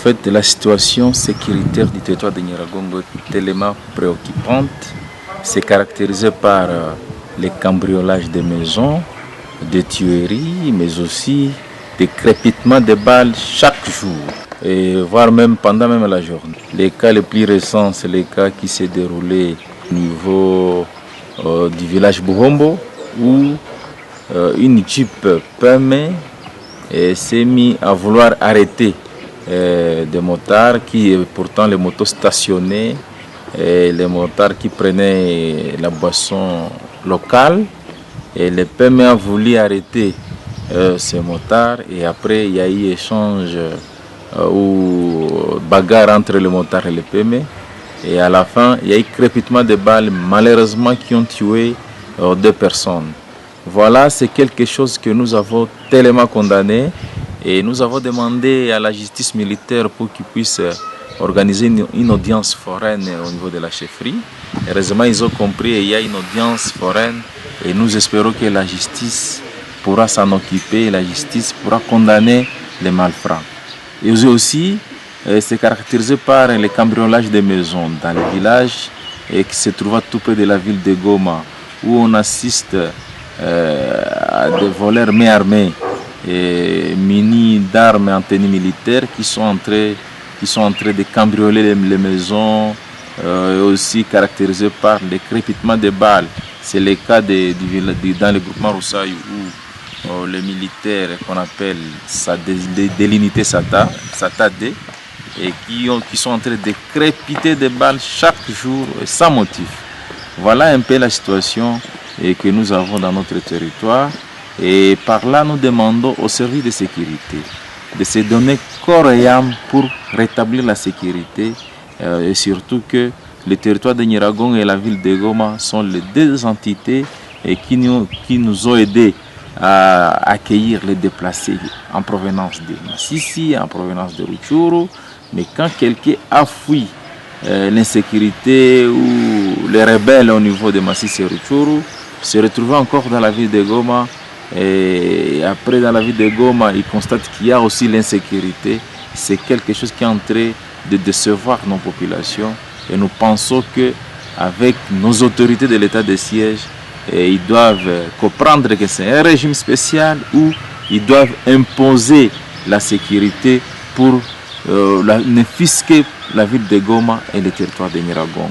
fait, la situation sécuritaire du territoire de Nyiragongo est tellement préoccupante. C'est caractérisé par les cambriolages des maisons, des tueries, mais aussi des crépitements de balles chaque jour, et voire même pendant même la journée. Les cas les plus récents, c'est les cas qui s'est déroulé au niveau du village Buhombo, où une Jeep PME s'est mis à vouloir arrêter des motards qui, pourtant les motos stationnées, et les motards qui prenaient la boisson locale, et le PME a voulu arrêter ces motards, et après il y a eu échange ou bagarre entre les motards et les PME, et à la fin il y a eu crépitement de balles malheureusement qui ont tué 2 personnes. Voilà, c'est quelque chose que nous avons tellement condamné, et nous avons demandé à la justice militaire pour qu'ils puissent organiser une audience foraine au niveau de la chefferie. Heureusement, ils ont compris et il y a une audience foraine, et nous espérons que la justice pourra s'en occuper, et la justice pourra condamner les malfrats. Et aussi, c'est caractérisé par les cambriolages des maisons dans les villages et qui se trouvent tout près de la ville de Goma, où on assiste à des voleurs main armés et munis d'armes en tenue militaire qui sont en train de cambrioler les maisons, et aussi caractérisé par les crépitements de balles. C'est le cas dans le groupement Roussaï où les militaires qu'on appelle de l'unité SATA D, et qui sont en train de crépiter des balles chaque jour sans motif. Voilà un peu la situation que nous avons dans notre territoire, et par là nous demandons aux services de sécurité de se donner corps et âme pour rétablir la sécurité, et surtout que le territoire de Nyiragongo et la ville de Goma sont les 2 entités qui nous ont aidés à accueillir les déplacés en provenance de Massissi, en provenance de Rutshuru. Mais quand quelqu'un a fui l'insécurité ou les rebelles au niveau de Massissi et Rutshuru, se retrouver encore dans la ville de Goma, et après dans la ville de Goma, il constate qu'il y a aussi l'insécurité. C'est quelque chose qui est en train de décevoir nos populations, et nous pensons qu'avec nos autorités de l'état de siège, ils doivent comprendre que c'est un régime spécial où ils doivent imposer la sécurité pour ne fisquer la ville de Goma et le territoire de Nyiragongo.